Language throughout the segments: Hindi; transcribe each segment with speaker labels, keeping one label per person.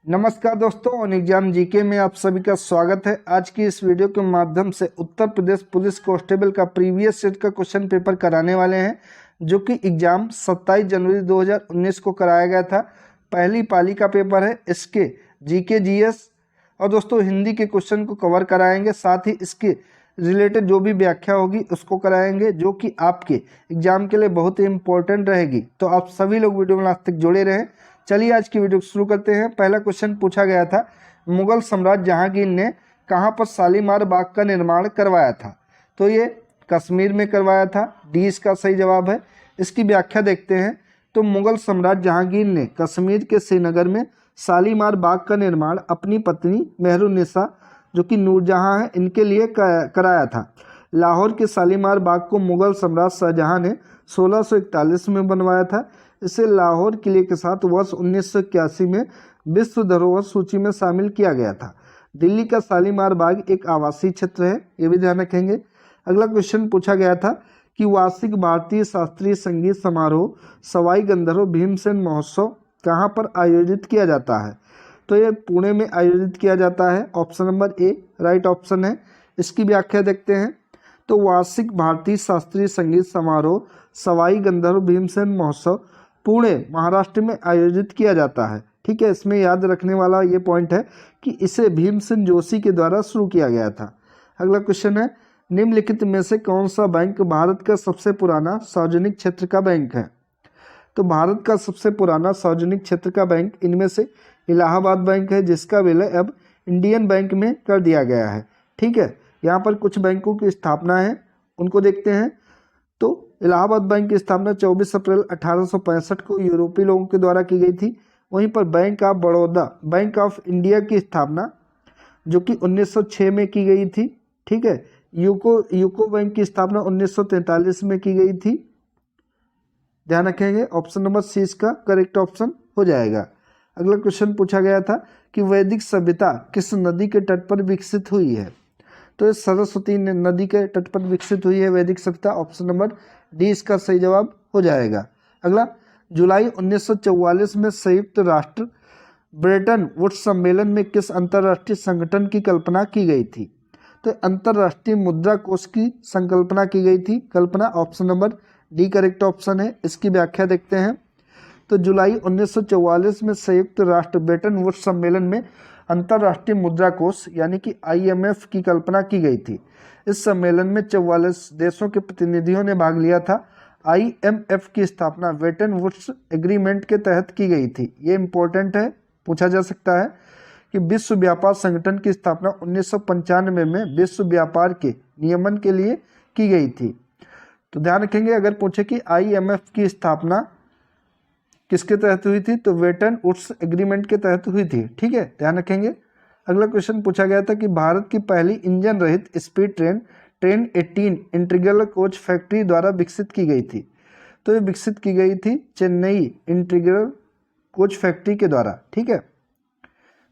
Speaker 1: नमस्कार दोस्तों, ऑन एग्जाम जीके में आप सभी का स्वागत है। आज की इस वीडियो के माध्यम से उत्तर प्रदेश पुलिस कांस्टेबल का प्रीवियस सेट का क्वेश्चन पेपर कराने वाले हैं, जो कि एग्जाम 27 जनवरी 2019 को कराया गया था। पहली पाली का पेपर है। इसके जीके जीएस और दोस्तों हिंदी के क्वेश्चन को कवर कराएंगे, साथ ही इसके रिलेटेड जो भी व्याख्या होगी उसको कराएंगे, जो कि आपके एग्जाम के लिए बहुत ही इंपॉर्टेंट रहेगी। तो आप सभी लोग वीडियो में लास्ट तक जुड़े रहें। चलिए आज की वीडियो शुरू करते हैं। पहला क्वेश्चन पूछा गया था, मुगल सम्राट जहांगीर ने कहां पर शालीमार बाग का निर्माण करवाया था? तो ये कश्मीर में करवाया था। डी इसका सही जवाब है। इसकी व्याख्या देखते हैं। तो मुगल सम्राट जहांगीर ने कश्मीर के श्रीनगर में शालीमार बाग का निर्माण अपनी पत्नी मेहरुन्निसा, जो कि नूरजहां है, इनके लिए कराया था। लाहौर के शालीमार बाग को मुगल सम्राट शाहजहां ने 1641 में बनवाया था। इसे लाहौर किले के साथ वर्ष 1981 में विश्व धरोहर सूची में शामिल किया गया था। दिल्ली का शालीमार बाग एक आवासीय क्षेत्र है, ये भी ध्यान रखेंगे। अगला क्वेश्चन पूछा गया था कि वार्षिक भारतीय शास्त्रीय संगीत समारोह सवाई गंधर्व भीमसेन महोत्सव कहाँ पर आयोजित किया जाता है? तो ये पुणे में आयोजित किया जाता है। ऑप्शन नंबर ए राइट ऑप्शन है। इसकी व्याख्या देखते हैं। तो वार्षिक भारतीय शास्त्रीय संगीत समारोह सवाई गंधर्व भीमसेन महोत्सव पुणे महाराष्ट्र में आयोजित किया जाता है। ठीक है, इसमें याद रखने वाला ये पॉइंट है कि इसे भीमसेन जोशी के द्वारा शुरू किया गया था। अगला क्वेश्चन है, निम्नलिखित में से कौन सा बैंक भारत का सबसे पुराना सार्वजनिक क्षेत्र का बैंक है? तो भारत का सबसे पुराना सार्वजनिक क्षेत्र का बैंक इनमें से इलाहाबाद बैंक है, जिसका विलय अब इंडियन बैंक में कर दिया गया है। ठीक है, यहाँ पर कुछ बैंकों की स्थापना है, उनको देखते हैं। तो इलाहाबाद बैंक की स्थापना 24 अप्रैल 1865 को यूरोपीय लोगों के द्वारा की गई थी। वहीं पर bank of Baroda, bank of India की स्थापना जो कि 1906 में की गई थी। ठीक है, यूको बैंक की स्थापना 1943 में की गई थी। ध्यान रखेंगे, ऑप्शन नंबर सी इसका करेक्ट ऑप्शन हो जाएगा। अगला क्वेश्चन पूछा गया था कि वैदिक सभ्यता किस नदी के तट पर विकसित हुई है? तो इस सरस्वती नदी के तट पर विकसित हुई है वैदिक सभ्यता। ऑप्शन नंबर डी इसका सही जवाब हो जाएगा। अगला, जुलाई 1944 में संयुक्त राष्ट्र ब्रेटन वुड्स सम्मेलन में किस अंतर्राष्ट्रीय संगठन की कल्पना की गई थी? तो अंतर्राष्ट्रीय मुद्रा कोष की संकल्पना की गई थी। कल्पना option number D correct option है। इसकी व्याख्या देखते हैं। तो जुलाई 1944 में संयुक्त राष्ट्र ब्रेटन वुड्स सम्मेलन में अंतर्राष्ट्रीय मुद्रा कोष यानी कि IMF की कल्पना की गई थी। इस सम्मेलन में 44 देशों के प्रतिनिधियों ने भाग लिया था। IMF की स्थापना ब्रेटन वुड्स एग्रीमेंट के तहत की गई थी। ये इंपॉर्टेंट है, पूछा जा सकता है कि विश्व व्यापार संगठन की स्थापना 1995 में विश्व व्यापार के नियमन के लिए की गई थी। तो ध्यान रखेंगे, अगर पूछे कि IMF की स्थापना किसके तहत हुई थी, तो ब्रेटन वुड्स एग्रीमेंट के तहत हुई थी। ठीक है, ध्यान रखेंगे। अगला क्वेश्चन पूछा गया था कि भारत की पहली इंजन रहित speed train train 18 integral coach factory द्वारा विकसित की गई थी। तो ये विकसित की गई थी चेन्नई इंटीग्रल कोच फैक्ट्री के द्वारा। ठीक है,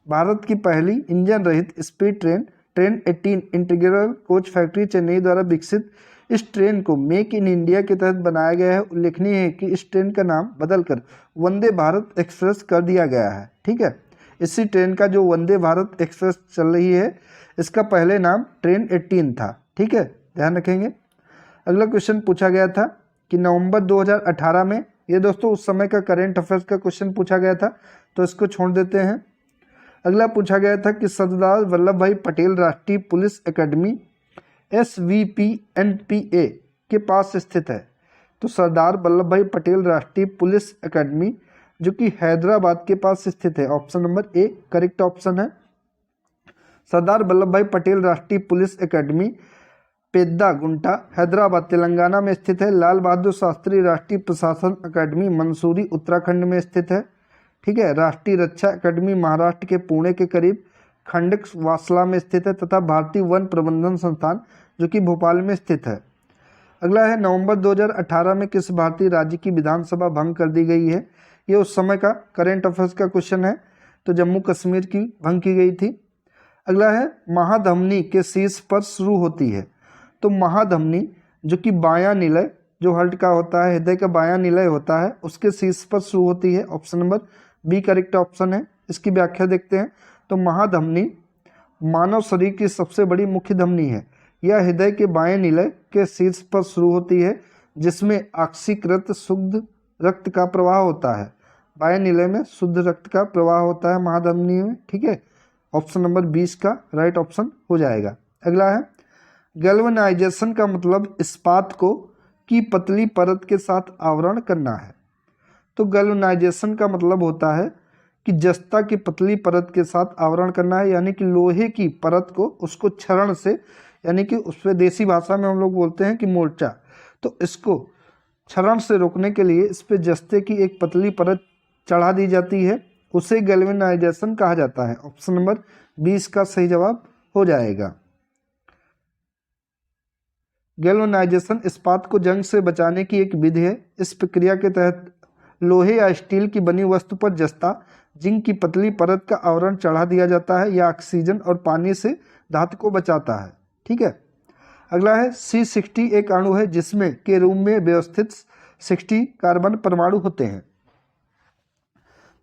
Speaker 1: भारत की पहली इंजन रहित speed train train 18 integral coach factory Chennai द्वारा विकसित इस ट्रेन को मेक इन इंडिया के तहत बनाया गया है। उल्लेखनीय है कि इस ट्रेन का नाम बदलकर वंदे भारत एक्सप्रेस कर दिया गया है। ठीक है, इसी ट्रेन का जो वंदे भारत एक्सप्रेस चल रही है, इसका पहले नाम ट्रेन 18 था। ठीक है, ध्यान रखेंगे। अगला क्वेश्चन पूछा गया था कि नवंबर 2018 में, ये दोस्तों उस समय का करेंट अफेयर्स का क्वेश्चन पूछा गया था, तो इसको छोड़ देते हैं। अगला पूछा गया था कि सरदार वल्लभ भाई पटेल राष्ट्रीय पुलिस अकेडमी SVPNPA के पास स्थित है। तो सरदार वल्लभ भाई पटेल राष्ट्रीय पुलिस अकेडमी जो कि हैदराबाद के पास स्थित है। Option number A correct option है। सरदार वल्लभ भाई पटेल राष्ट्रीय पुलिस अकेडमी पेद्दागुंटा हैदराबाद तेलंगाना में स्थित है। लाल बहादुर शास्त्री राष्ट्रीय प्रशासन अकेडमी मंसूरी उत्तराखंड में स्थित है। ठीक है, राष्ट्रीय रक्षा अकेडमी महाराष्ट्र के पुणे के करीब खंडक वासला में स्थित है, तथा भारतीय वन प्रबंधन संस्थान जो कि भोपाल में स्थित है। अगला है, नवंबर 2018 में किस भारतीय राज्य की विधानसभा भंग कर दी गई है? ये उस समय का करेंट अफेयर्स का क्वेश्चन है। तो जम्मू कश्मीर की भंग की गई थी। अगला है, महाधमनी के शीर्ष पर शुरू होती है। तो महाधमनी जो कि बायां निलय जो हार्ट का होता है, हृदय का बायां निलय होता है, उसके शीर्ष पर शुरू होती है। Option number B correct option है। इसकी व्याख्या देखते हैं। तो महाधमनी मानव शरीर की सबसे बड़ी मुख्य धमनी है। यह हृदय के बाएं निलय के शीर्ष पर शुरू होती है, जिसमें ऑक्सीकृत शुद्ध रक्त का प्रवाह होता है। बाएं निलय में शुद्ध रक्त का प्रवाह होता है महाधमनी में, ठीक है। ऑप्शन नंबर 20 का राइट ऑप्शन हो जाएगा। अगला है गैल्वेनाइजेशन का मतलब इस्पात को की पतली परत के साथ आवरण करना है। तो गैल्वेनाइजेशन का मतलब होता है कि जस्ता की पतली परत के साथ आवरण करना है, यानी कि लोहे की परत को उसको क्षरण से, यानी कि उस पर देसी भाषा में हम लोग बोलते हैं कि मोर्चा, तो इसको क्षरण से रोकने के लिए इस पर जस्ते की एक पतली परत चढ़ा दी जाती है, उसे गैल्वेनाइजेशन कहा जाता है। ऑप्शन नंबर 20 का सही जवाब हो जाएगा। गैल्वेनाइजेशन इस्पात को जंग से बचाने की एक विधि है। इस प्रक्रिया के तहत लोहे या स्टील की बनी वस्तु पर जस्ता जिंक की पतली परत का आवरण चढ़ा दिया जाता है। यह ऑक्सीजन और पानी से धातु को बचाता है, ठीक है। अगला है C60 एक अणु है जिसमें के रूम में व्यवस्थित 60 कार्बन परमाणु होते हैं।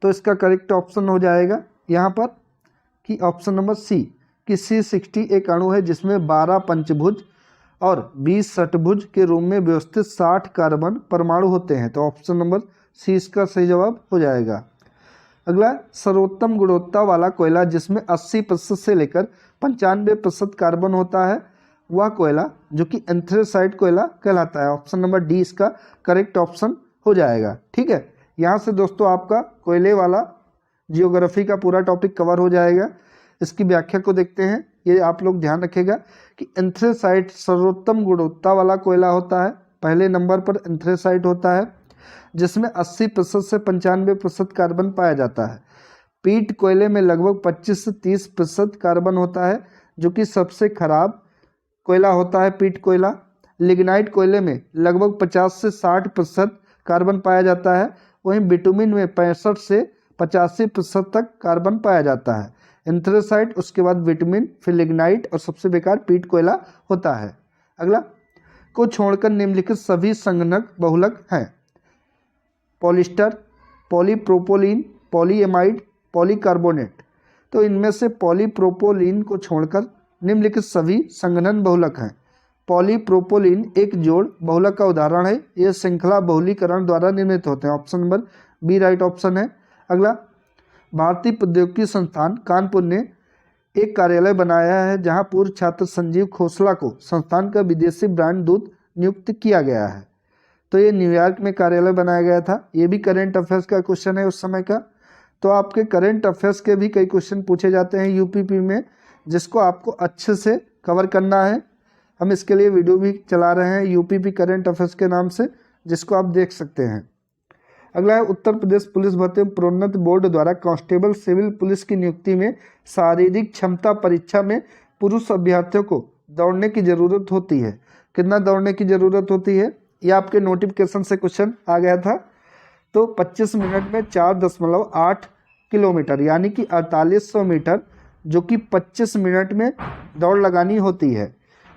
Speaker 1: तो इसका करेक्ट ऑप्शन हो जाएगा यहाँ पर कि ऑप्शन नंबर सी कि C60 एक अणु है जिसमें 12 पंचभुज और 20 षटभुज के रूप में व्यवस्थित 60 कार्बन परमाणु होते हैं। तो ऑप्शन नंबर सी इसका सही जवाब हो जाएगा। अगला सर्वोत्तम गुणवत्ता वाला कोयला जिसमें 80% से लेकर 95% कार्बन होता है, वह कोयला जो कि एंथ्रेसाइट कोयला कहलाता है। ऑप्शन नंबर डी इसका करेक्ट ऑप्शन हो जाएगा, ठीक है। यहाँ से दोस्तों आपका कोयले वाला जियोग्राफी का पूरा टॉपिक कवर हो जाएगा। इसकी व्याख्या को देखते हैं। ये आप लोग ध्यान रखिएगा कि एंथ्रेसाइट सर्वोत्तम गुणवत्ता वाला कोयला होता है। पहले नंबर पर एंथ्रेसाइट होता है जिसमें 80% से 95% कार्बन पाया जाता है। पीट कोयले में लगभग 25 से 30% कार्बन होता है, जो कि सबसे खराब कोयला होता है पीट कोयला। लिग्नाइट कोयले में लगभग 50 से 60% कार्बन पाया जाता है। वहीं बिटुमिन में 65 से 85% तक कार्बन पाया जाता है। एंथ्रेसाइट, उसके बाद विटामिन, फिर लिग्नाइट और सबसे बेकार पीट कोयला होता है। अगला को छोड़कर निम्नलिखित सभी संगणक बहुलक हैं। Polyester, polypropylene, polyamide, polycarbonate. तो इनमें से पॉलीप्रोपोलीन को छोड़कर निम्नलिखित सभी संघनन बहुलक हैं। पॉलीप्रोपोलीन एक जोड़ बहुलक का उदाहरण है। यह श्रृंखला बहुलीकरण द्वारा निर्मित होते हैं। Option number B right option है। अगला भारतीय प्रौद्योगिकी संस्थान कानपुर ने एक कार्यालय बनाया है जहां पूर्व छात्र संजीव खोसला को संस्थान का विदेशी ब्रांड दूत नियुक्त किया गया है। तो ये न्यूयॉर्क में कार्यालय बनाया गया था। ये भी करंट अफेयर्स का क्वेश्चन है उस समय का। तो आपके करंट अफेयर्स के भी कई क्वेश्चन पूछे जाते हैं यूपीपी में, जिसको आपको अच्छे से कवर करना है। हम इसके लिए वीडियो भी चला रहे हैं यूपीपी करंट अफेयर्स के नाम से, जिसको आप देख सकते हैं। अगला है उत्तर प्रदेश पुलिस भर्ती एवं प्रोन्नति बोर्ड द्वारा कांस्टेबल सिविल पुलिस की नियुक्ति में शारीरिक क्षमता परीक्षा में पुरुष अभ्यर्थियों को दौड़ने की जरूरत होती है। कितना दौड़ने की जरूरत होती है? यह आपके नोटिफिकेशन से क्वेश्चन आ गया था। तो 25 मिनट में 4.8 किलोमीटर यानी कि 4800 मीटर, जो कि 25 मिनट में दौड़ लगानी होती है।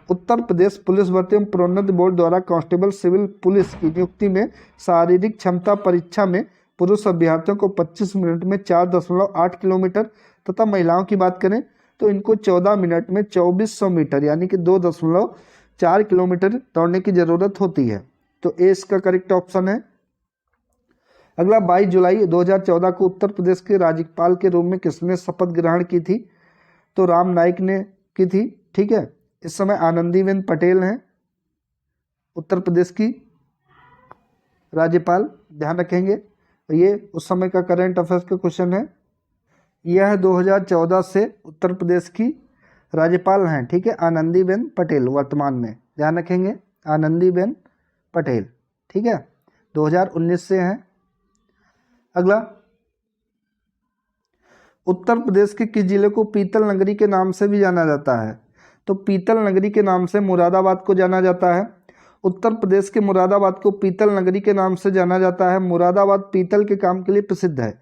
Speaker 1: उत्तर प्रदेश पुलिस भर्ती एवं प्रोन्नति बोर्ड द्वारा कांस्टेबल सिविल पुलिस की नियुक्ति में शारीरिक क्षमता परीक्षा में पुरुष अभ्यर्थियों को 25 मिनट में 4.8 किलोमीटर तथा महिलाओं की बात करें तो इनको 14 मिनट में 2400 मीटर यानी कि 2.4 किलोमीटर दौड़ने की जरूरत होती है। तो ए इसका करेक्ट ऑप्शन है। अगला 22 जुलाई 2014 को उत्तर प्रदेश के राज्यपाल के रूप में किसने शपथ ग्रहण की थी? तो राम नाईक ने की थी, ठीक है। इस समय आनंदीबेन पटेल हैं उत्तर प्रदेश की राज्यपाल, ध्यान रखेंगे। ये उस समय का करंट अफेयर्स का क्वेश्चन है। यह 2014 से उत्तर प्रदेश की राज्यपाल हैं, ठीक है, आनंदीबेन पटेल वर्तमान में, ध्यान रखेंगे, आनंदीबेन पटेल, ठीक है, 2019 से हैं। अगला उत्तर प्रदेश के किस जिले को पीतल नगरी के नाम से भी जाना जाता है? तो पीतल नगरी के नाम से मुरादाबाद को जाना जाता है। उत्तर प्रदेश के मुरादाबाद को पीतल नगरी के नाम से जाना जाता है। मुरादाबाद पीतल के काम के लिए प्रसिद्ध है।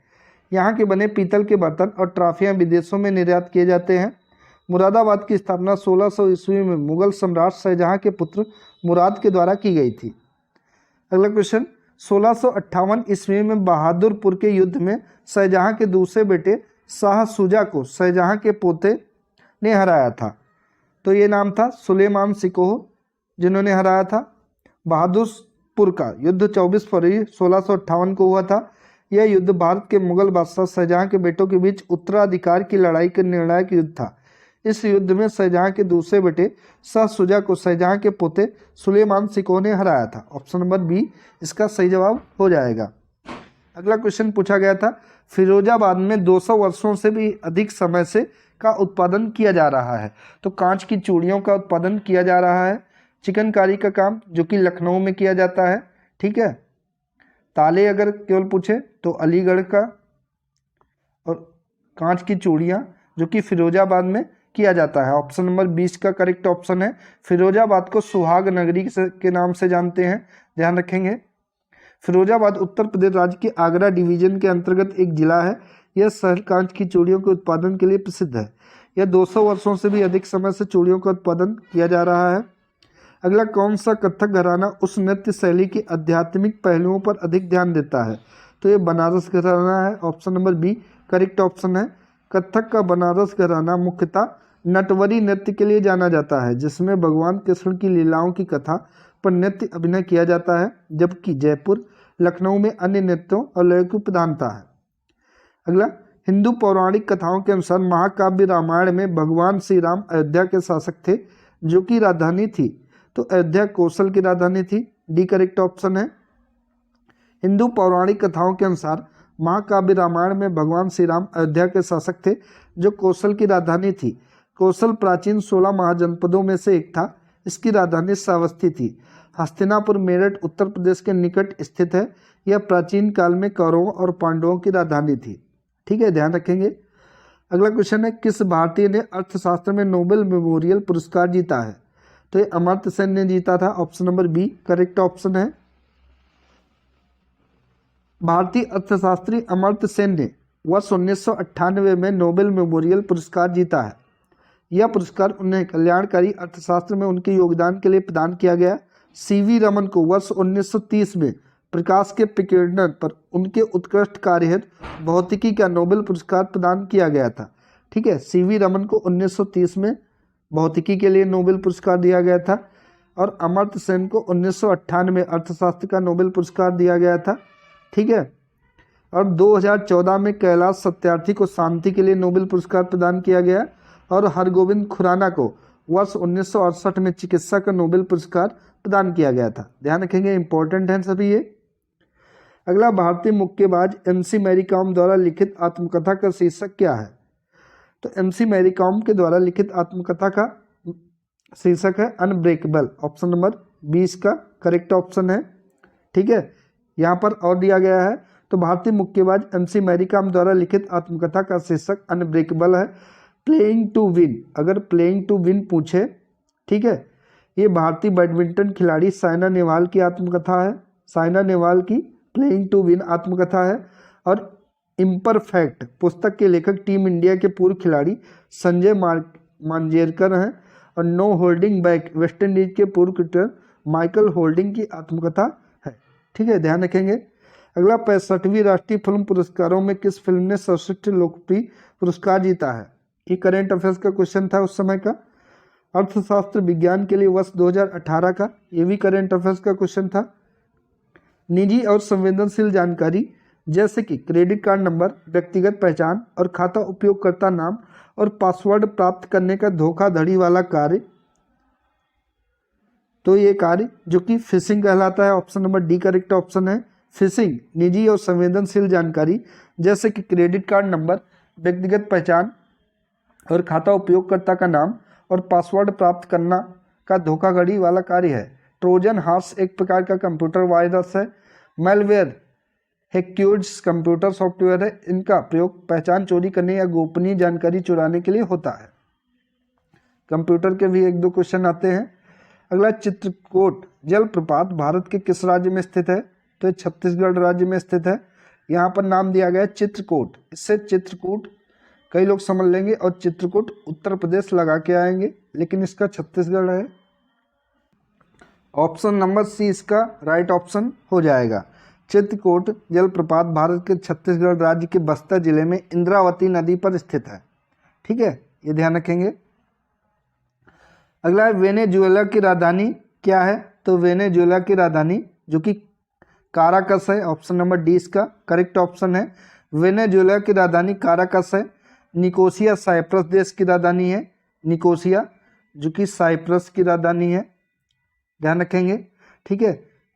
Speaker 1: यहाँ के बने पीतल के बर्तन और ट्रॉफियाँ विदेशों में निर्यात किए जाते हैं। मुरादाबाद की स्थापना 1600 ईस्वी में मुगल सम्राट शाहजहाँ के पुत्र मुराद के द्वारा की गई थी। अगला क्वेश्चन, 1658 ईस्वी में बहादुरपुर के युद्ध में शाहजहाँ के दूसरे बेटे शाह शुजा को शाहजहां के पोते ने हराया था? तो ये नाम था सुलेमान शिकोह जिन्होंने हराया था। बहादुरपुर का युद्ध 24 फरवरी 1658 को हुआ था। यह युद्ध भारत के मुगल बादशाह शाहजहां के बेटों के बीच उत्तराधिकार की लड़ाई का निर्णायक युद्ध था। इस युद्ध में शाहजहां के दूसरे बेटे शाह शुजा को शाहजहां के पोते सुलेमान शिकोह ने हराया था। ऑप्शन नंबर बी इसका सही जवाब हो जाएगा। अगला क्वेश्चन पूछा गया था, फिरोजाबाद में 200 वर्षों से भी अधिक समय से का उत्पादन किया जा रहा है। तो कांच की चूड़ियों का उत्पादन किया जा रहा है। चिकनकारी का काम जो कि लखनऊ में किया जाता है, ठीक है। ताले अगर केवल पूछे तो अलीगढ़ का, और कांच की चूड़ियाँ जो कि फिरोजाबाद में किया जाता है। ऑप्शन नंबर 20 का करेक्ट ऑप्शन है। फिरोजाबाद को सुहाग नगरी के नाम से जानते हैं, ध्यान रखेंगे। फिरोजाबाद उत्तर प्रदेश राज्य के आगरा डिवीजन के अंतर्गत एक जिला है। यह शहर कांच की चूड़ियों के उत्पादन के लिए प्रसिद्ध है। यह 200 वर्षों से भी अधिक समय से चूड़ियों का उत्पादन किया जा रहा है। अगला, कौन सा कथक घराना उस नृत्य शैली के आध्यात्मिक पहलुओं पर अधिक ध्यान देता है? तो ये बनारस घराना है। Option number B correct option है। कथक का बनारस घराना मुख्यतः नटवरी नृत्य के लिए जाना जाता है, जिसमें भगवान कृष्ण की लीलाओं की कथा पर नृत्य अभिनय किया जाता है, जबकि जयपुर, लखनऊ में अन्य नृत्यों और लय की प्रधानता है। अगला, हिंदू पौराणिक कथाओं के अनुसार महाकाव्य रामायण में भगवान श्री राम अयोध्या के शासक थे, जो कि राजधानी थी। तो अयोध्या कौशल की राजधानी थी, डी करेक्ट ऑप्शन है। हिंदू पौराणिक कथाओं के अनुसार महाकाव्य रामायण में भगवान श्री राम अयोध्या के शासक थे, जो कौशल की राजधानी थी। कौशल प्राचीन 16 महाजनपदों में से एक था। इसकी राजधानी श्रावस्ती थी। हस्तिनापुर मेरठ उत्तर प्रदेश के निकट स्थित है। यह प्राचीन काल में कौरवों और पांडवों की राजधानी थी, ठीक है, ध्यान रखेंगे। अगला क्वेश्चन है, किस भारतीय ने अर्थशास्त्र में नोबेल मेमोरियल पुरस्कार जीता है? तो ये अमर्त्य सेन ने जीता था। Option number B correct option है। भारतीय अर्थशास्त्री अमर्त्य सेन ने वर्ष 1998 में नोबेल मेमोरियल पुरस्कार जीता है। यह पुरस्कार उन्हें कल्याणकारी अर्थशास्त्र में उनके योगदान के लिए प्रदान किया गया। सीवी रमन को वर्ष 1930 में प्रकाश के विकिरण पर उनके उत्कृष्ट कार्य हेतु भौतिकी का नोबेल पुरस्कार प्रदान किया गया था, ठीक है। सीवी रमन को 1930 में भौतिकी के लिए नोबेल पुरस्कार दिया गया था, और अमर्त्य सेन को 1998 में अर्थशास्त्र का नोबेल पुरस्कार दिया गया था, ठीक है। और 2014 में कैलाश सत्यार्थी को शांति के लिए नोबेल पुरस्कार प्रदान किया गया, और हरगोविंद खुराना को वर्ष 1968 में चिकित्सा का नोबेल पुरस्कार प्रदान किया गया था। ध्यान रखेंगे, इंपॉर्टेंट है सभी ये। अगला, भारतीय मुक्केबाज एमसी मैरी कॉम द्वारा लिखित आत्मकथा का शीर्षक क्या है? तो एमसी मैरी कॉम के द्वारा लिखित आत्मकथा का शीर्षक है अनब्रेकेबल। ऑप्शन नंबर 20 का करेक्ट ऑप्शन है, ठीक है। यहाँ पर और दिया गया है, तो भारतीय मुक्केबाज एमसी मैरी कॉम द्वारा लिखित आत्मकथा का शीर्षक अनब्रेकेबल है। प्लेइंग टू विन, अगर प्लेइंग टू विन पूछे, ठीक है, ये भारतीय बैडमिंटन खिलाड़ी साइना नेहवाल की आत्मकथा है। साइना नेहवाल की प्लेइंग टू विन आत्मकथा है। और इम्परफेक्ट पुस्तक के लेखक टीम इंडिया के पूर्व खिलाड़ी संजय मांजरेकर हैं। और no holding back West Indies के पूर्व क्रिकेटर माइकल होल्डिंग की आत्मकथा है, ठीक है, ध्यान रखेंगे। अगला, 65वीं राष्ट्रीय फिल्म पुरस्कारों में किस फिल्म ने सर्वश्रेष्ठ लोकप्रिय पुरस्कार जीता है? ये करेंट अफेयर्स का क्वेश्चन था उस समय का। अर्थशास्त्र विज्ञान के लिए वर्ष 2018 का, ये भी करेंट अफेयर्स का क्वेश्चन था। निजी और संवेदनशील जानकारी जैसे कि क्रेडिट कार्ड नंबर, व्यक्तिगत पहचान और खाता उपयोगकर्ता नाम और पासवर्ड प्राप्त करने का धोखाधड़ी वाला कार्य, तो ये कार्य जो कि फिशिंग कहलाता है। Option number D correct option है। फिशिंग निजी और संवेदनशील जानकारी जैसे कि क्रेडिट कार्ड नंबर, व्यक्तिगत पहचान और खाता उपयोगकर्ता का नाम और पासवर्ड प्राप्त करना का धोखाधड़ी वाला कार्य है। ट्रोजन हॉर्स एक प्रकार का कंप्यूटर वायरस है। मैलवेयर हैक्यूड्स कंप्यूटर सॉफ्टवेयर है। इनका प्रयोग पहचान चोरी करने या गोपनीय जानकारी चुराने के लिए होता है। कंप्यूटर के भी एक दो क्वेश्चन आते हैं। अगला, चित्रकूट जलप्रपात भारत के किस राज्य में स्थित है? तो ये छत्तीसगढ़ राज्य में स्थित है। यहाँ पर नाम दिया गया है चित्रकूट, इससे चित्रकूट कई लोग समझ लेंगे और चित्रकूट उत्तर प्रदेश लगा के आएंगे, लेकिन इसका छत्तीसगढ़ है। ऑप्शन नंबर सी इसका राइट ऑप्शन हो जाएगा। चित्रकूट जलप्रपात भारत के छत्तीसगढ़ राज्य के बस्तर जिले में इंद्रावती नदी पर स्थित है। ठीक है, ये ध्यान रखेंगे। अगला है वेनेजुएला की राजधानी क्या है? तो वेनेजुएला की राजधानी जो कि काराकस है, ऑप्शन नंबर डी इसका करेक्ट ऑप्शन है। वेनेजुएला की राजधानी काराकस है। निकोसिया साइप्रस देश की राजधानी है, निकोसिया जो कि साइप्रस की राजधानी है, ध्यान रखेंगे। ठीक है,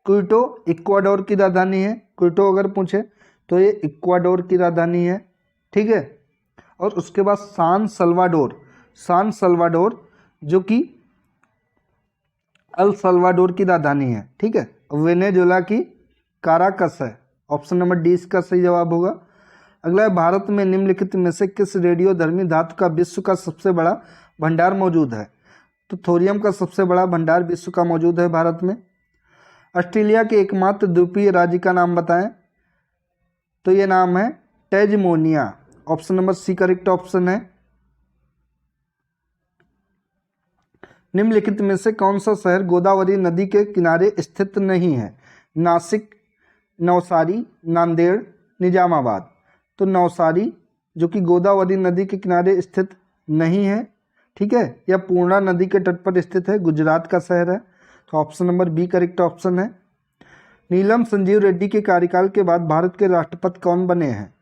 Speaker 1: क्विटो इक्वाडोर की राजधानी है, क्विटो अगर पूछे तो ये इक्वाडोर की राजधानी है। ठीक है, और उसके बाद सान सल्वाडोर जो कि अल सल्वाडोर की राजधानी है। ठीक है, वेनेजुएला की काराकस है, ऑप्शन नंबर डी इसका सही जवाब होगा। अगला है भारत में निम्नलिखित में से किस रेडियोधर्मी धातु का विश्व का सबसे बड़ा भंडार मौजूद है? तो थोरियम का सबसे बड़ा भंडार विश्व का मौजूद है भारत में। ऑस्ट्रेलिया के एकमात्र द्वीपीय राज्य का नाम बताएं। तो ये नाम है टेजमोनिया, option number C correct option है। निम्नलिखित में से कौन सा शहर गोदावरी नदी के किनारे स्थित नहीं है? नासिक, नवसारी, नांदेड़, निजामाबाद। तो नवसारी जो कि गोदावरी नदी के किनारे स्थित नहीं है, ठीक है, या पूर्णा नदी के तट पर स्थित है, गुजरात का शहर है। तो option number B correct option है। नीलम संजीव रेड्डी के कार्यकाल के बाद भारत के राष्ट्रपति कौन बने हैं?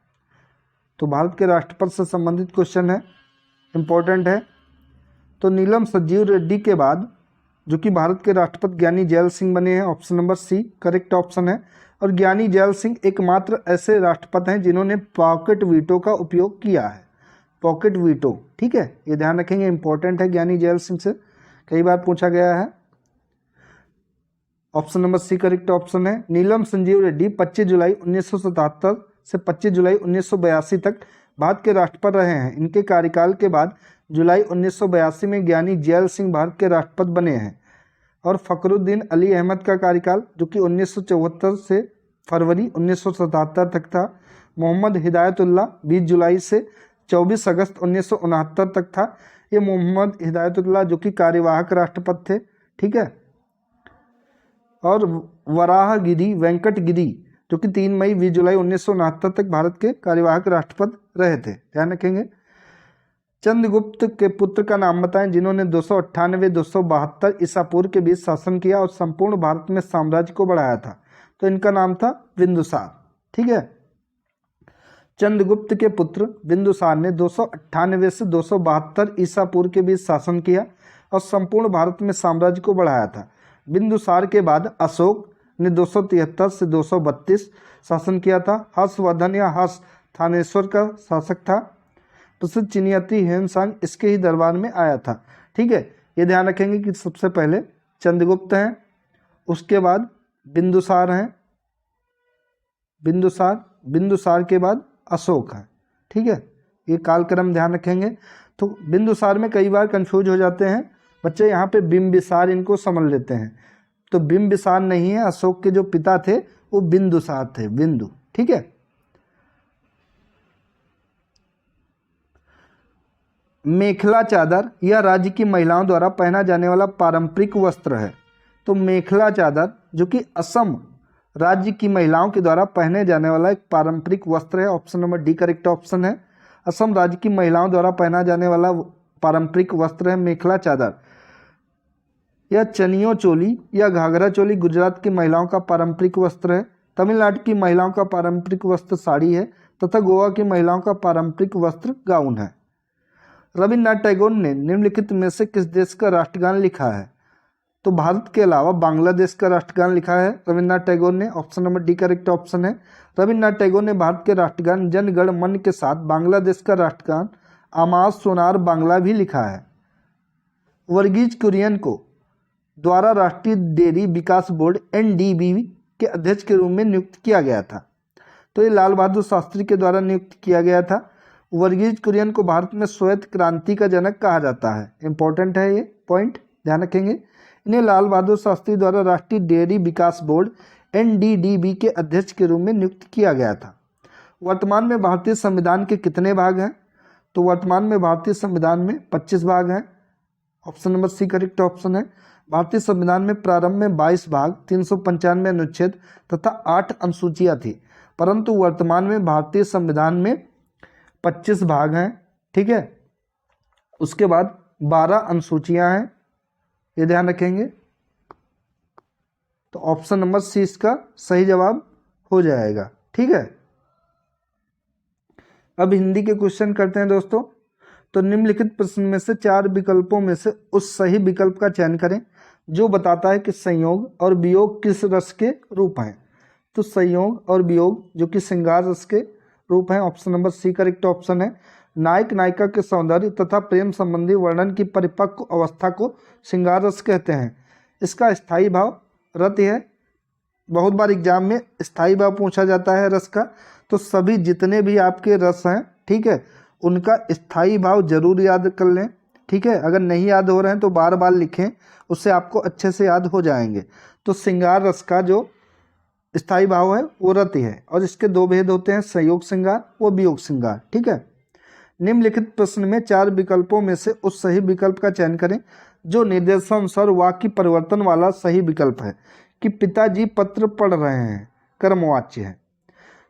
Speaker 1: तो भारत के राष्ट्रपति से संबंधित क्वेश्चन है, इंपॉर्टेंट है। तो नीलम संजीव रेड्डी के बाद जो कि भारत के राष्ट्रपति ज्ञानी जैल सिंह बने हैं, option number C correct option है। और ज्ञानी जैल सिंह एकमात्र ऐसे राष्ट्रपति हैं जिन्होंने पॉकेट वीटो का उपयोग किया है, पॉकेट वीटो। ठीक है, ये ध्यान रखेंगे, इंपॉर्टेंट है, ज्ञानी जैल सिंह से कई बार पूछा गया है। Option number C correct option है। नीलम संजीव रेड्डी 25 जुलाई 1977 से 25 जुलाई 1982 तक भारत के राष्ट्रपति रहे हैं। इनके कार्यकाल के बाद जुलाई 1982 में ज्ञानी जैल सिंह भारत के राष्ट्रपति बने हैं। और फखरुद्दीन अली अहमद का कार्यकाल जो कि 1974 से फरवरी 1977 तक था। मोहम्मद हिदायतुल्लाह 20 जुलाई से 24 अगस्त 1969 तक था। ये मोहम्मद हिदायतुल्लाह जो कि कार्यवाहक राष्ट्रपति थे। ठीक है, और वराहगिरी वेंकटगिरी जो कि 3 मई 20 जुलाई 1969 तक भारत के कार्यवाहक राष्ट्रपति रहे थे, ध्यान रखेंगे। चंद्रगुप्त के पुत्र का नाम बताएं जिन्होंने 298-272 ईसा पूर्व के बीच शासन किया और संपूर्ण भारत में साम्राज्य को बढ़ाया था। तो इनका नाम था बिंदुसार। ठीक है, चंद्रगुप्त के पुत्र बिंदुसार ने 298 से 272 ईसा पूर्व के बीच शासन किया और संपूर्ण भारत में साम्राज्य को बढ़ाया था। बिंदुसार के बाद अशोक ने 273 से 232 शासन किया था। हर्षवर्धन या हर्ष थानेश्वर का शासक था। प्रसिद्ध चिनियाती ह्वेनसांग इसके ही दरबार में आया था। ठीक है, ये ध्यान रखेंगे कि सबसे पहले चंद्रगुप्त हैं, उसके बाद बिंदुसार हैं, बिंदुसार के बाद अशोक है। ठीक है, ये कालक्रम ध्यान रखेंगे। तो बिंदुसार में कई बार कंफ्यूज हो जाते हैं बच्चे, यहाँ पे बिंबिसार इनको समझ लेते हैं। तो बिंबिसार नहीं है, अशोक के जो पिता थे वो बिंदुसार थे, बिंदु। ठीक है, मेखला चादर यह राज्य की महिलाओं द्वारा पहना जाने वाला पारंपरिक वस्त्र है। तो मेखला चादर जो कि असम राज्य की महिलाओं के द्वारा पहने जाने वाला एक पारंपरिक वस्त्र है, option number D correct option है। असम राज्य की महिलाओं द्वारा पहना जाने वाला पारंपरिक वस्त्र है मेखला चादर। यह चनियो चोली या घाघरा चोली गुजरात की महिलाओं का पारंपरिक वस्त्र है। तमिलनाडु की महिलाओं का पारंपरिक वस्त्र साड़ी है तथा गोवा की महिलाओं का पारंपरिक वस्त्र गाउन है। रविन्द्रनाथ टैगोर ने निम्नलिखित में से किस देश का राष्ट्रगान लिखा है? तो भारत के अलावा बांग्लादेश का राष्ट्रगान लिखा है रविन्द्रनाथ टैगोर ने, option number D correct option है। रविन्द्रनाथ टैगोर ने भारत के राष्ट्रगान जन गण मन के साथ बांग्लादेश का राष्ट्रगान आमाज सोनार बांग्ला भी लिखा है। वर्गीज कुरियन को द्वारा राष्ट्रीय डेयरी विकास बोर्ड NDB के अध्यक्ष के रूप में नियुक्त किया गया था। तो ये लाल बहादुर शास्त्री के द्वारा नियुक्त किया गया था। वर्गीज कुरियन को भारत में श्वेत क्रांति का जनक कहा जाता है, इंपॉर्टेंट है ये पॉइंट, ध्यान रखेंगे। इन्हें लाल बहादुर शास्त्री द्वारा राष्ट्रीय डेयरी विकास बोर्ड NDDB के अध्यक्ष के रूप में नियुक्त किया गया था। वर्तमान में भारतीय संविधान के कितने भाग हैं? तो वर्तमान में भारतीय संविधान में 25 भाग हैं, option number C correct option है। भारतीय संविधान में प्रारंभ में 22 भाग, 395 अनुच्छेद तथा 8 अनुसूचियां थी, परंतु वर्तमान में भारतीय संविधान में 25 भाग हैं, ठीक है। उसके बाद 12 अनुसूचियां हैं, ये ध्यान रखेंगे। तो ऑप्शन नंबर सी इसका सही जवाब हो जाएगा, ठीक है। अब हिंदी के क्वेश्चन करते हैं दोस्तों। तो निम्नलिखित प्रश्न में से 4 विकल्पों में से उस सही विकल्प का चयन करें जो बताता है कि संयोग और वियोग किस रस के रूप हैं। तो संयोग और वियोग जो कि श्रृंगार रस के रूप हैं, option number C correct option है। नायक नायिका के सौंदर्य तथा प्रेम संबंधी वर्णन की परिपक्व अवस्था को श्रृंगार रस कहते हैं। इसका स्थायी भाव रति है। बहुत बार एग्जाम में स्थायी भाव पूछा जाता है रस का, तो सभी जितने भी आपके रस हैं, ठीक है, उनका स्थायी भाव जरूर याद कर लें, ठीक है। अगर नहीं याद हो रहे हैं तो बार बार लिखें, उससे आपको अच्छे से याद हो जाएंगे। तो श्रृंगार रस का जो स्थायी भाव है वो रति है, और इसके 2 भेद होते हैं, संयोग श्रृंगार व वियोग श्रृंगार, ठीक है। निम्नलिखित प्रश्न में 4 विकल्पों में से उस सही विकल्प का चयन करें जो निर्देशानुसार वाक्य परिवर्तन वाला सही विकल्प है। कि पिताजी पत्र पढ़ रहे हैं, कर्मवाच्य है।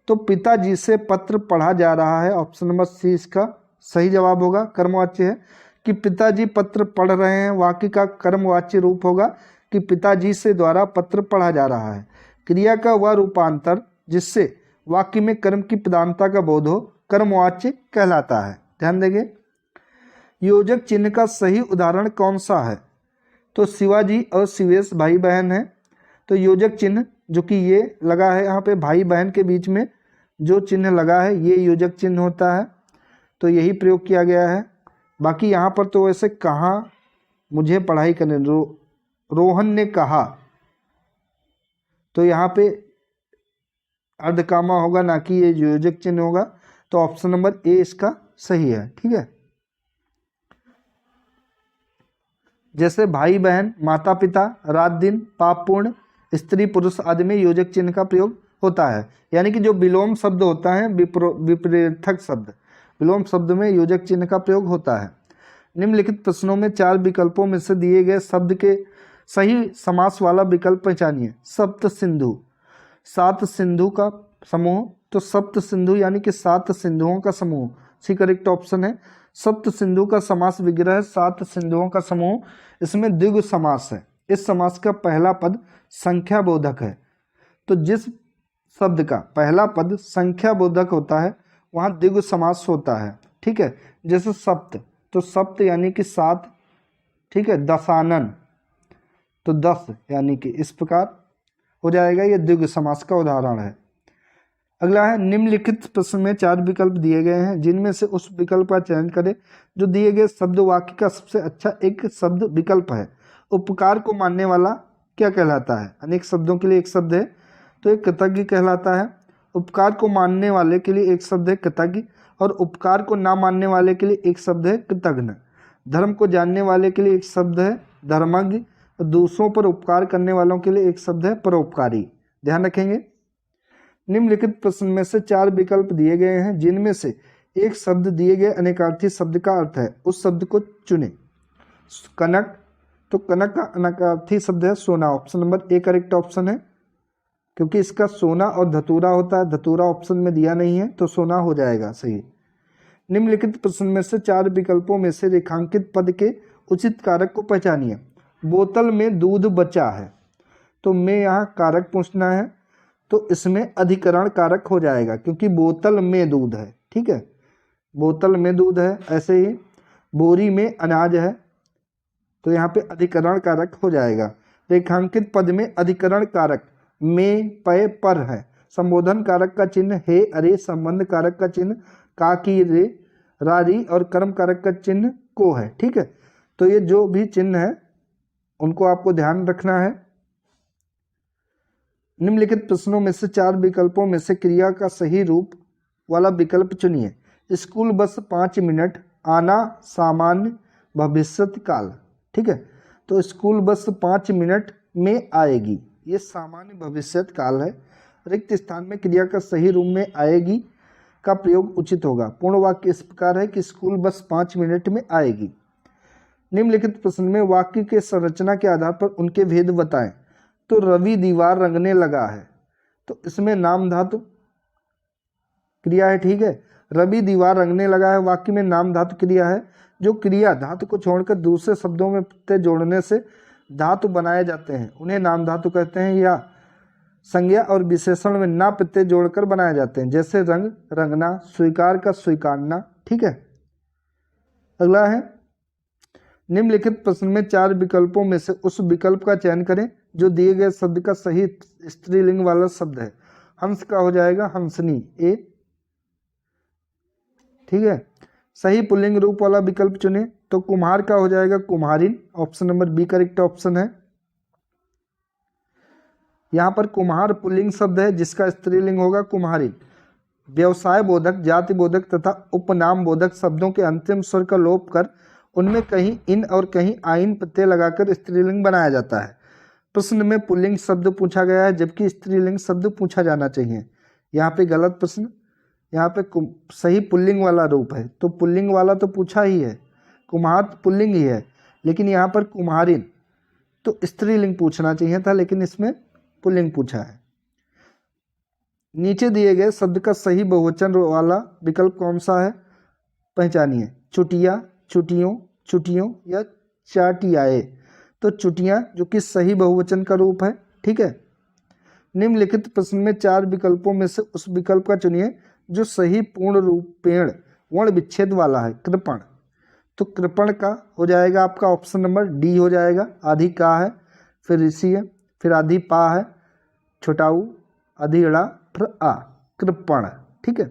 Speaker 1: तो पिताजी से पत्र पढ़ा जा रहा है, ऑप्शन नंबर सी इसका सही जवाब होगा, कर्मवाच्य है। कि पिताजी पत्र पढ़ रहे हैं, वाक्य का कर्मवाच्य रूप होगा कि पिताजी से द्वारा पत्र पढ़ा जा रहा है। क्रिया का वह रूपांतर जिससे वाक्य में कर्म की प्रधानता का बोध हो कर्मवाच्य कहलाता है। ध्यान देंगे। योजक चिन्ह का सही उदाहरण कौन सा है। तो शिवाजी और शिवेश भाई बहन हैं। तो योजक चिन्ह जो कि ये लगा है यहाँ पे भाई बहन के बीच में जो चिन्ह लगा है ये योजक चिन्ह होता है, तो यही प्रयोग किया गया है। बाकी यहाँ पर तो वैसे कहा मुझे पढ़ाई करने रोहन ने कहा, तो यहाँ पे अर्धकामा होगा, ना कि ये योजक चिन्ह होगा। तो ऑप्शन नंबर ए इसका सही है, ठीक है। जैसे भाई बहन, माता पिता, रात दिन, पाप पूर्ण, स्त्री पुरुष आदि में योजक चिन्ह का प्रयोग होता है। यानी कि जो विलोम शब्द होता है, विपरीतक शब्द, विलोम शब्द में योजक चिन्ह का प्रयोग होता है। निम्नलिखित प्रश्नों में 4 विकल्पों में से दिए गए शब्द के सही समास वाला विकल्प पहचानिए। सप्त सिंधु, 7 सिंधु का समूह। तो सप्त सिंधु यानी कि 7 सिंधुओं का समूह, सी करेक्ट ऑप्शन है। सप्त सिंधु का समास विग्रह 7 सिंधुओं का समूह, इसमें द्विगु समास है। इस समास का पहला पद संख्या बोधक है। तो जिस शब्द का पहला पद संख्या बोधक होता है वहाँ द्विगु समास होता है, ठीक है। जैसे सप्त, तो सप्त यानी कि 7, ठीक है। दशानन, तो 10 यानी कि इस प्रकार हो जाएगा, ये द्विगु समास का उदाहरण है। अगला है निम्नलिखित प्रश्न में 4 विकल्प दिए गए हैं जिनमें से उस विकल्प का चयन करें जो दिए गए शब्द वाक्य का सबसे अच्छा एक शब्द विकल्प है। उपकार को मानने वाला क्या कहलाता है। अनेक शब्दों के लिए एक शब्द है, तो एक कृतज्ञ कहलाता है। उपकार को मानने वाले के लिए एक शब्द है कृतज्ञ, और उपकार को ना मानने वाले के लिए एक शब्द है कृतघ्न। धर्म को जानने वाले के लिए एक शब्द है धर्मज्ञ, और दूसरों पर उपकार करने वालों के लिए एक शब्द है परोपकारी। ध्यान रखेंगे। निम्नलिखित प्रश्न में से 4 विकल्प दिए गए हैं जिनमें से एक शब्द दिए गए अनेकार्थी शब्द का अर्थ है, उस शब्द को चुने। कनक, तो कनक का अनेकार्थी शब्द है सोना, option number A correct option है, क्योंकि इसका सोना और धतूरा होता है। धतूरा ऑप्शन में दिया नहीं है, तो सोना हो जाएगा सही। निम्नलिखित प्रश्न में से 4 विकल्पों में से रेखांकित पद के उचित कारक को पहचानिए। बोतल में दूध बचा है, तो मैं यहाँ कारक पूछना है, तो इसमें अधिकरण कारक हो जाएगा क्योंकि बोतल में दूध है, ठीक है। बोतल में दूध है। ऐसे ही बोरी में अनाज है, तो यहाँ पे अधिकरण कारक हो जाएगा। रेखांकित पद में अधिकरण कारक में, पय, पर है। संबोधन कारक का चिन्ह हे, अरे। संबंध कारक का चिन्ह का, की, रे, रारी, और कर्म कारक का चिन्ह को है, ठीक है। तो ये जो भी चिन्ह है उनको आपको ध्यान रखना है। निम्नलिखित प्रश्नों में से 4 विकल्पों में से क्रिया का सही रूप वाला विकल्प चुनिए। स्कूल बस 5 मिनट, आना, सामान्य, भविष्यत काल, ठीक है। तो स्कूल बस 5 मिनट में आएगी, ये सामान्य भविष्यत काल है। रिक्त स्थान में क्रिया का सही रूप में आएगी का प्रयोग उचित होगा। पूर्ण वाक्य इस प्रकार है कि स्कूल बस 5 मिनट में आएगी। निम्नलिखित प्रश्न में वाक्य के संरचना के आधार पर उनके भेद बताएं। तो रवि दीवार रंगने लगा है, तो इसमें नाम धातु क्रिया है, ठीक है। रवि दीवार रंगने लगा है, वाक्य में नाम धातु क्रिया है। जो क्रिया धातु को छोड़कर दूसरे शब्दों में प्रत्यय जोड़ने से धातु बनाए जाते हैं उन्हें नाम धातु कहते हैं, या संज्ञा और विशेषण में ना प्रत्यय जोड़कर बनाए जाते हैं, जैसे रंग रंगना, स्वीकार का स्वीकारना, ठीक है। अगला है, निम्नलिखित प्रश्न में 4 विकल्पों में से उस विकल्प का चयन करें जो दिए गए शब्द का सही स्त्रीलिंग वाला शब्द है। हंस का हो जाएगा हंसनी, ए, ठीक है। सही पुल्लिंग रूप वाला विकल्प चुने, तो कुम्हार का हो जाएगा कुम्हारिन, option number B correct option है। यहाँ पर कुम्हार पुल्लिंग शब्द है जिसका स्त्रीलिंग होगा कुम्हारिन। व्यवसाय बोधक, जाति बोधक तथा उपनाम बोधक शब्दों के अंतिम स्वर का लोप कर उनमें कहीं इन और कहीं आइन प्रत्यय लगाकर स्त्रीलिंग बनाया जाता है। प्रश्न में पुल्लिंग शब्द पूछा गया है जबकि स्त्रीलिंग शब्द पूछा जाना चाहिए। यहाँ पे गलत प्रश्न, यहाँ पे सही पुल्लिंग वाला रूप है, तो पुल्लिंग वाला तो पूछा ही है, कुम्हार पुल्लिंग ही है, लेकिन यहाँ पर कुम्हारिन तो स्त्रीलिंग पूछना चाहिए था, लेकिन इसमें पुल्लिंग पूछा है। नीचे दिए गए शब्द का सही बहुवचन वाला विकल्प कौन सा है, पहचानिए। चुटिया, चुटियों, चुटियों या चाटियाए, तो चुटियां जो कि सही बहुवचन का रूप है, ठीक है। निम्नलिखित प्रश्न में 4 विकल्पों में से उस विकल्प का चुनिए जो सही पूर्ण रूपेण वर्ण विच्छेद वाला है। कृपण, तो कृपण का हो जाएगा आपका ऑप्शन नंबर डी हो जाएगा। आधी का है, फिर ऋषि है, फिर आधी पा है, छोटाऊ, आधी अड़ा, फिर आ, कृपण, ठीक है।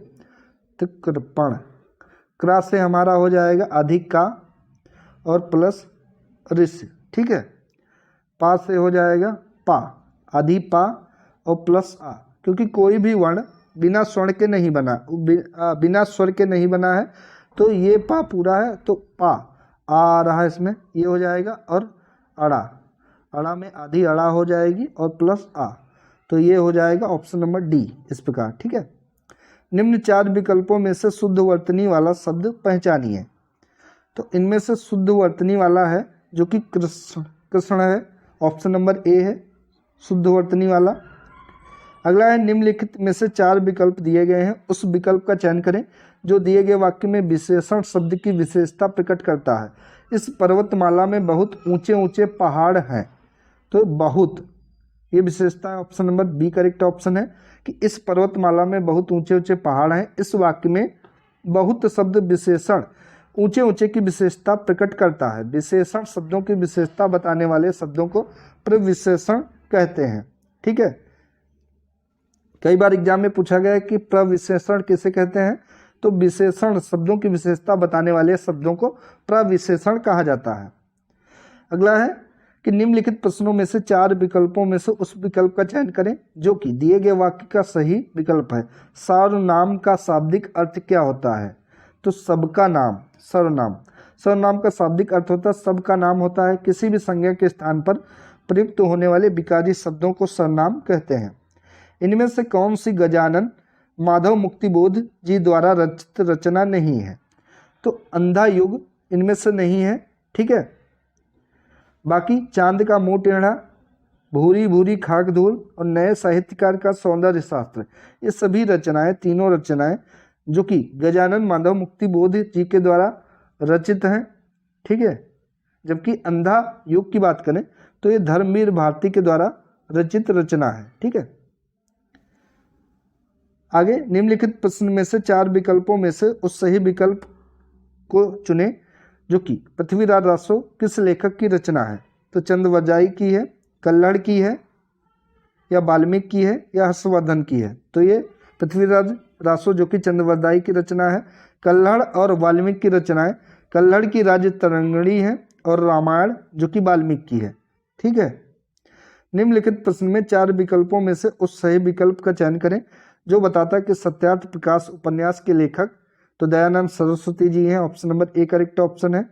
Speaker 1: तो कृपण, क्रा से हमारा हो जाएगा आधी का और प्लस ऋषि, ठीक है। पा से हो जाएगा पा, आधी पा और प्लस आ, क्योंकि कोई भी वर्ण बिना स्वर्ण के नहीं बना, बिना स्वर के नहीं बना है, तो ये पा पूरा है, तो पा आ रहा है इसमें, ये हो जाएगा। और अड़ा, अड़ा में आधी अड़ा हो जाएगी और प्लस आ, तो ये हो जाएगा ऑप्शन नंबर डी इस प्रकार, ठीक है। निम्न 4 विकल्पों में से शुद्ध वर्तनी वाला शब्द पहचानिए। तो इनमें से शुद्ध वर्तनी वाला है जो कि कृष्ण, कृष्ण है, ऑप्शन नंबर ए है शुद्ध वर्तनी वाला। अगला है, निम्नलिखित में से 4 विकल्प दिए गए हैं, उस विकल्प का चयन करें जो दिए गए वाक्य में विशेषण शब्द की विशेषता प्रकट करता है। इस पर्वतमाला में बहुत ऊंचे ऊंचे पहाड़ हैं, तो बहुत, ये विशेषता है, option number B correct option है कि इस पर्वतमाला में बहुत ऊंचे ऊंचे पहाड़ हैं। इस वाक्य में बहुत शब्द विशेषण ऊंचे ऊंचे की विशेषता प्रकट करता है। विशेषण शब्दों की विशेषता बताने वाले शब्दों को प्रविशेषण कहते हैं, ठीक है। कई बार एग्जाम में पूछा गया है कि प्रविशेषण किसे कहते हैं, तो विशेषण शब्दों की विशेषता बताने वाले शब्दों को प्रविशेषण कहा जाता है। अगला है कि निम्नलिखित प्रश्नों में से 4 विकल्पों में से उस विकल्प का चयन करें जो कि दिए गए वाक्य का सही विकल्प है। सर्वनाम का शाब्दिक अर्थ क्या होता है, तो सबका नाम, सर्वनाम, सर्वनाम का शाब्दिक अर्थ होता है सबका नाम होता है। किसी भी संज्ञा के स्थान पर प्रयुक्त होने वाले विकारी शब्दों को सर्वनाम कहते हैं। इनमें से कौन सी गजानन माधव मुक्तिबोध जी द्वारा रचित रचना नहीं है, तो अंधा युग इनमें से नहीं है, ठीक है। बाकी चांद का मुंह टेढ़ा, भूरी भूरी खाक धूल और नए साहित्यकार का सौंदर्य शास्त्र, ये सभी रचनाएं, तीनों रचनाएं जो कि गजानन माधव मुक्तिबोध जी के द्वारा रचित हैं, ठीक है। जबकि अंधा युग की बात करें तो ये धर्मवीर भारती के द्वारा रचित रचना है, ठीक है। आगे, निम्नलिखित प्रश्न में से 4 विकल्पों में से उस सही विकल्प को चुने जो कि पृथ्वीराज रासो किस लेखक की रचना है, तो चंद्रवरजाई की है, कल्हड़ की है, या वाल्मीकि की है, या हर्षवर्धन की है। तो ये पृथ्वीराज रासो जो कि चंद्रवरजाई की रचना है, कल्हड़ और वाल्मीकि की रचनाएं, कल्हड़ की राज्य तरंगिणी है और रामायण जो कि वाल्मीकि की है, ठीक है। निम्नलिखित प्रश्न में 4 विकल्पों में से उस सही विकल्प का चयन करें जो बताता है कि सत्यार्थ प्रकाश उपन्यास के लेखक तो दयानंद सरस्वती जी हैं, option number A correct option है।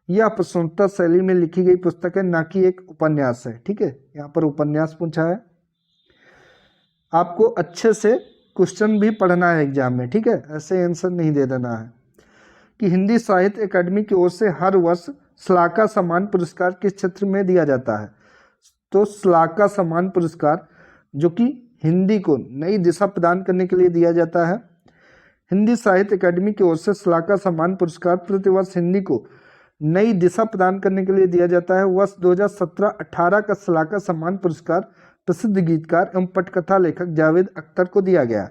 Speaker 1: यह प्रश्नोत्तर शैली में लिखी गई पुस्तक है, ना कि एक उपन्यास है, ठीक है। यहाँ पर उपन्यास पूछा है। आपको अच्छे से क्वेश्चन भी पढ़ना है एग्जाम में, ठीक है, ऐसे आंसर नहीं दे देना है। कि हिंदी साहित्य अकादमी की ओर से हर वर्ष श्लाका सम्मान पुरस्कार किस क्षेत्र में दिया जाता है? तो श्लाका सम्मान पुरस्कार जो कि हिंदी को नई दिशा प्रदान करने के लिए दिया जाता है। हिंदी साहित्य अकादमी की ओर से श्लाका सम्मान पुरस्कार प्रतिवर्ष हिंदी को नई दिशा प्रदान करने के लिए दिया जाता है। वर्ष 2017-18 का श्लाका सम्मान पुरस्कार प्रसिद्ध गीतकार एवं पटकथा लेखक जावेद अख्तर को दिया गया।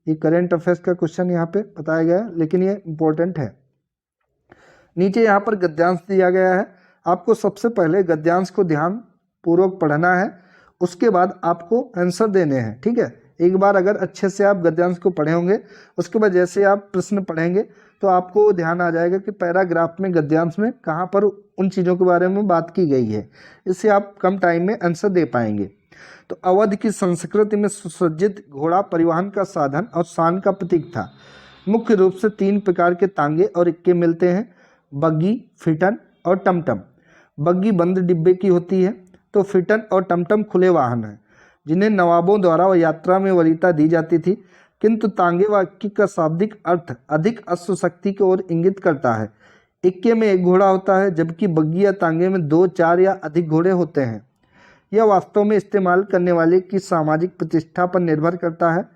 Speaker 1: ये करेंट अफेयर्स का क्वेश्चन यहाँ पे बताया गया है, लेकिन ये इंपॉर्टेंट है। नीचे यहाँ पर गद्यांश दिया गया है। आपको सबसे पहले गद्यांश को ध्यान पूर्वक पढ़ना है, उसके बाद आपको आंसर देने हैं। ठीक है, एक बार अगर अच्छे से आप गद्यांश को पढ़े होंगे, उसके बाद जैसे आप प्रश्न पढ़ेंगे तो आपको ध्यान आ जाएगा कि पैराग्राफ में गद्यांश में कहाँ पर उन चीज़ों के बारे में बात की गई है। इससे आप कम टाइम में आंसर दे पाएंगे। तो अवध की संस्कृति में सुसज्जित घोड़ा परिवहन का साधन और शान का प्रतीक था। मुख्य रूप से 3 प्रकार के तांगे और इक्के मिलते हैं, बग्गी, फिटन और टमटम। बग्गी बंद डिब्बे की होती है, तो फिटन और टमटम खुले वाहन हैं जिन्हें नवाबों द्वारा यात्रा में वरीयता दी जाती थी। किंतु तांगे वाक्य का शाब्दिक अर्थ अधिक अश्वशक्ति की ओर इंगित करता है। इक्के में 1 घोड़ा होता है, जबकि बग्गी या तांगे में 2, 4 या अधिक घोड़े होते हैं। यह वास्तव में इस्तेमाल करने वाले की सामाजिक प्रतिष्ठा पर निर्भर करता है।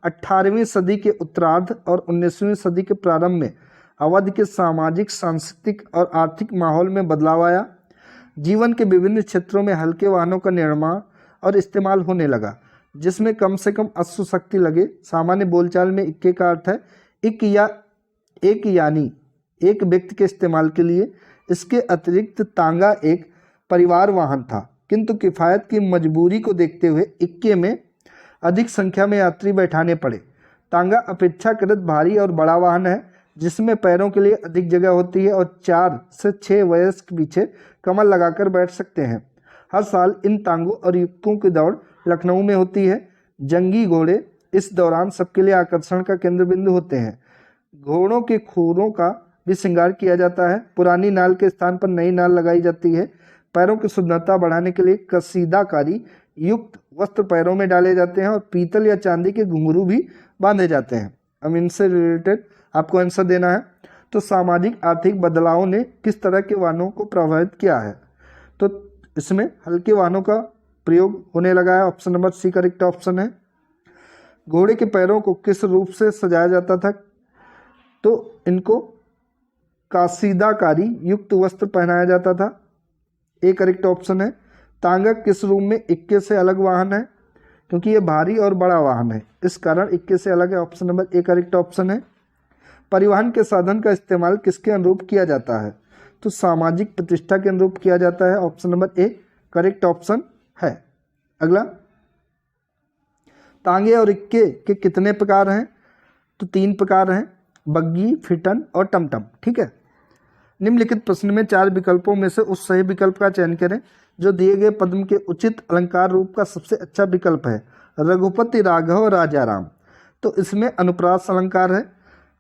Speaker 1: 18वीं सदी के उत्तरार्ध और 19वीं सदी के प्रारंभ में अवध के सामाजिक, सांस्कृतिक और आर्थिक माहौल में बदलाव आया। जीवन के विभिन्न क्षेत्रों में हल्के वाहनों का निर्माण और इस्तेमाल होने लगा, जिसमें कम से कम अश्वशक्ति लगे। सामान्य बोलचाल में इक्के का अर्थ है एक यानी एक व्यक्ति के इस्तेमाल के लिए। इसके अतिरिक्त तांगा एक परिवार वाहन था, किंतु किफ़ायत की मजबूरी को देखते हुए इक्के में अधिक संख्या में यात्री बैठाने पड़े। तांगा अपेक्षाकृत भारी और बड़ा वाहन है, जिसमें पैरों के लिए अधिक जगह होती है और 4 से 6 वयस्क पीछे कमर लगाकर बैठ सकते हैं। हर साल इन तांगों और इक्कों की दौड़ लखनऊ में होती है। जंगी घोड़े इस दौरान सबके लिए आकर्षण का केंद्र बिंदु होते हैं। घोड़ों के खुरों का भी श्रृंगार किया जाता है। पुरानी नाल के स्थान पर नई नाल लगाई जाती है। पैरों की सुंदरता बढ़ाने के लिए कसीदाकारी युक्त वस्त्र पैरों में डाले जाते हैं और पीतल या चांदी के घुंघरू भी बांधे जाते हैं। अब इनसे रिलेटेड आपको आंसर देना है। तो सामाजिक आर्थिक बदलावों ने किस तरह के वाहनों को प्रभावित किया है? तो इसमें हल्के वाहनों का प्रयोग होने लगा है। Option number C correct option है। घोड़े के पैरों को किस रूप से सजाया जाता था? तो इनको कासीदाकारी युक्त वस्त्र पहनाया जाता था। ए करेक्ट ऑप्शन है। तांगा किस रूप में इक्के से अलग वाहन है? क्योंकि ये भारी और बड़ा वाहन है, इस कारण इक्के से अलग है। Option number A correct option है। परिवहन के साधन का इस्तेमाल किसके अनुरूप किया जाता है? तो सामाजिक प्रतिष्ठा के अनुरूप किया जाता है। Option number A correct option है। अगला, तांगे और इक्के के कितने प्रकार हैं? तो 3 प्रकार हैं, बग्गी, फिटन और टमटम। ठीक है। निम्नलिखित प्रश्न में 4 विकल्पों में से उस सही विकल्प का चयन करें जो दिए गए पद्म के उचित अलंकार रूप का सबसे अच्छा विकल्प है। रघुपति राघव राजाराम, तो इसमें अनुप्रास अलंकार है,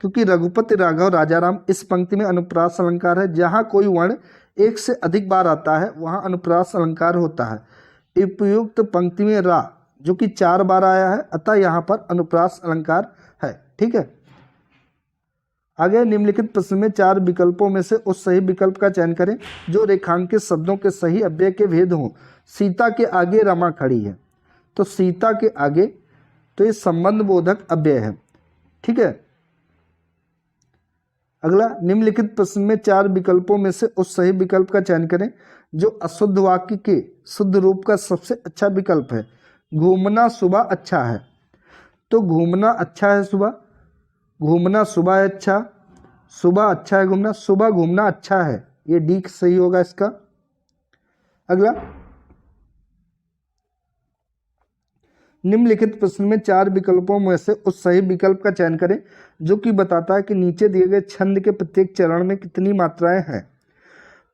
Speaker 1: क्योंकि रघुपति राघव राजाराम इस पंक्ति में अनुप्रास अलंकार है। जहाँ कोई वर्ण 1 से अधिक बार आता है वहाँ अनुप्रास अलंकार होता है। उपयुक्त पंक्ति में रा जो कि 4 बार आया है, अतः यहाँ पर अनुप्रास अलंकार है। ठीक है। आगे निम्नलिखित प्रश्न में 4 विकल्पों में से उस सही विकल्प का चयन करें जो रेखांकित शब्दों के सही अव्यय के भेद हों। सीता के आगे रमा खड़ी है, तो सीता के आगे तो ये संबंध बोधक अव्यय है। ठीक है। अगला, निम्नलिखित प्रश्न में 4 विकल्पों में से उस सही विकल्प का चयन करें जो अशुद्ध वाक्य के शुद्ध रूप का सबसे अच्छा विकल्प है। घूमना सुबह अच्छा है, तो घूमना अच्छा है सुबह, घूमना सुबह है अच्छा, सुबह अच्छा है घूमना, सुबह घूमना अच्छा है, ये डी सही होगा इसका। अगला, निम्नलिखित प्रश्न में 4 विकल्पों में से उस सही विकल्प का चयन करें जो कि बताता है कि नीचे दिए गए छंद के प्रत्येक चरण में कितनी मात्राएं हैं।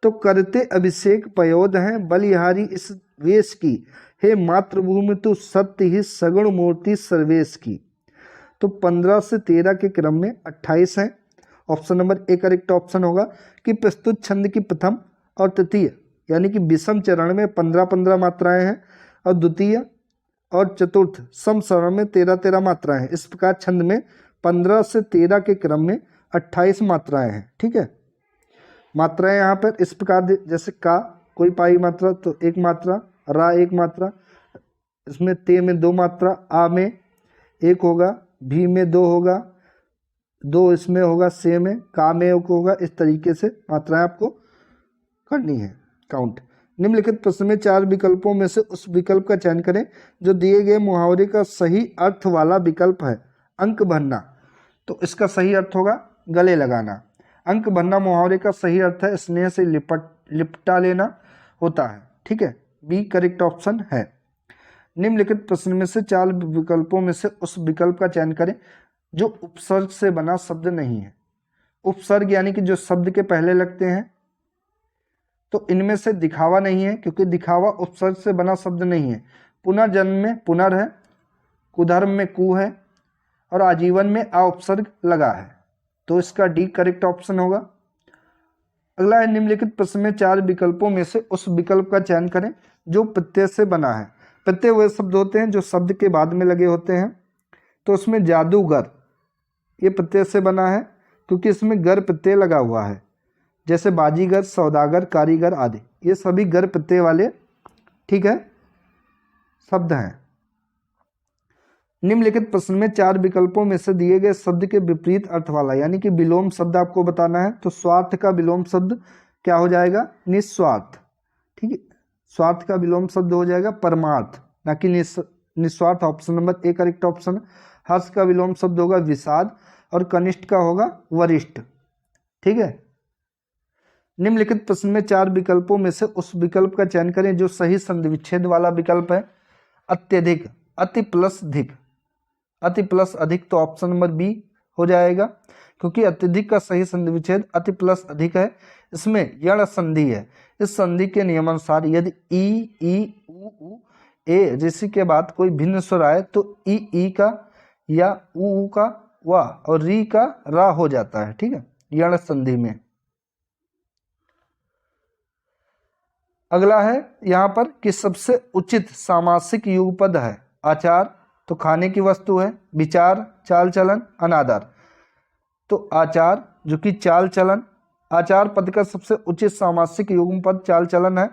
Speaker 1: तो करते अभिषेक पयोध हैं बलिहारी इस वेश की, हे मातृभूमि तू सत्य ही सगुण मूर्ति सर्वेश की। तो 15 से 13 के क्रम में 28 है। Option number A correct option होगा कि प्रस्तुत छंद की प्रथम और तृतीय यानी कि विषम चरण में 15-15 मात्राएं हैं और द्वितीय और चतुर्थ सम चरण में 13-13 मात्राएं हैं। इस प्रकार छंद में 15 से 13 के क्रम में 28 मात्राएं हैं। ठीक है। मात्राएं यहाँ पर इस प्रकार जैसे का कोई पाई मात्रा तो एक मात्रा, रा एक मात्रा, इसमें ते में दो मात्रा, आ में एक होगा, भी में दो होगा, दो इसमें होगा, से में, का में एक होगा। इस तरीके से मात्राएं आपको करनी है काउंट। निम्नलिखित प्रश्न में 4 विकल्पों में से उस विकल्प का चयन करें जो दिए गए मुहावरे का सही अर्थ वाला विकल्प है। अंक भरना, तो इसका सही अर्थ होगा गले लगाना। अंक भरना मुहावरे का सही अर्थ है स्नेह से लिपटा लेना होता है, ठीक है, बी करेक्ट ऑप्शन है। निम्नलिखित प्रश्न में से 4 विकल्पों में से उस विकल्प का चयन करें जो उपसर्ग से बना शब्द नहीं है। उपसर्ग यानी कि जो शब्द के पहले लगते हैं, तो इनमें से दिखावा नहीं है क्योंकि दिखावा उपसर्ग से बना शब्द नहीं है। पुनर्जन्म में पुनर है, कुधर्म में कु है और आजीवन में आ उपसर्ग लगा है, तो इसका डी करेक्ट ऑप्शन होगा। अगला है निम्नलिखित प्रश्न में 4 विकल्पों में से उस विकल्प का चयन करें जो प्रत्यय से बना है। प्रत्यय वे शब्द होते हैं जो शब्द के बाद में लगे होते हैं, तो उसमें जादूगर ये प्रत्यय से बना है क्योंकि इसमें गर प्रत्यय लगा हुआ है, जैसे बाजीगर, सौदागर, कारीगर आदि, ये सभी गर प्रत्यय वाले, ठीक है, शब्द हैं। निम्नलिखित प्रश्न में 4 विकल्पों में से दिए गए शब्द के विपरीत अर्थ वाला यानी कि विलोम शब्द आपको बताना है। तो स्वार्थ का विलोम शब्द क्या हो जाएगा? निस्वार्थ, ठीक है। स्वार्थ का विलोम शब्द हो जाएगा परमार्थ, ना कि निस्वार्थ। Option number A correct option. हर्ष का विलोम शब्द होगा विषाद और कनिष्ठ का होगा वरिष्ठ, ठीक है। निम्नलिखित प्रश्न में 4 विकल्पों में से उस विकल्प का चयन करें जो सही संधि विच्छेद वाला विकल्प है। अत्यधिक, अति प्लस अधिक, अति प्लस अधिक, तो ऑप्शन नंबर बी हो जाएगा क्योंकि अत्यधिक का सही संधि विच्छेद अति प्लस अधिक है। इसमें यण संधि है। इस संधि के नियमानुसार यदि ई उ ए ऋषि के बाद कोई भिन्न स्वर आए तो ई का या उ का वा और री का रा हो जाता है, ठीक है, यण संधि में। अगला है यहाँ पर कि सबसे उचित सामासिक युगपद है। आचार तो खाने की वस्तु है, विचार चाल चलन, अनादर तो आचार जो कि चाल चलन। आचार पद का सबसे उचित सामासिक युग्मपद चाल चलन है।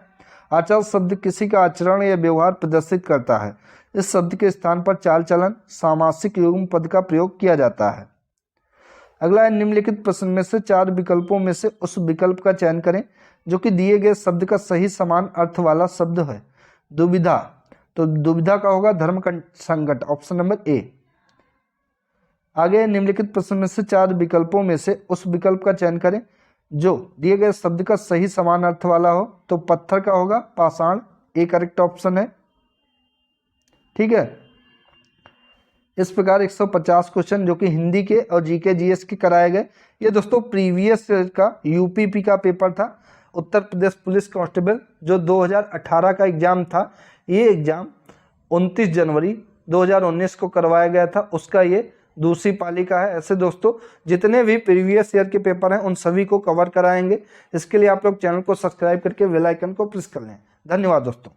Speaker 1: आचार शब्द किसी का आचरण या व्यवहार प्रदर्शित करता है। इस शब्द के स्थान पर चाल चलन सामासिक युग्मपद का प्रयोग किया जाता है। अगला है निम्नलिखित प्रश्न में से 4 विकल्पों में से उस विकल्प का चयन करें जो कि दिए गए शब्द का सही समान अर्थ वाला शब्द है। दुविधा, तो दुविधा का होगा धर्म संकट, ऑप्शन नंबर ए। आगे निम्नलिखित प्रश्न में से 4 विकल्पों में से उस विकल्प का चयन करें जो दिए गए शब्द का सही समान अर्थ वाला हो। तो पत्थर का होगा पाषाण, ए करेक्ट ऑप्शन है, ठीक है। इस प्रकार 150 क्वेश्चन जो कि हिंदी के और जीके जीएस के कराए गए। ये दोस्तों प्रीवियस का यूपीपी का पेपर था, उत्तर प्रदेश पुलिस कांस्टेबल जो 2018 का एग्जाम था। ये एग्जाम 29 जनवरी 2019 को करवाया गया था, उसका ये दूसरी पाली का है। ऐसे दोस्तों जितने भी प्रीवियस ईयर के पेपर हैं उन सभी को कवर कराएंगे। इसके लिए आप लोग चैनल को सब्सक्राइब करके बेल आइकन को प्रेस कर लें। धन्यवाद दोस्तों।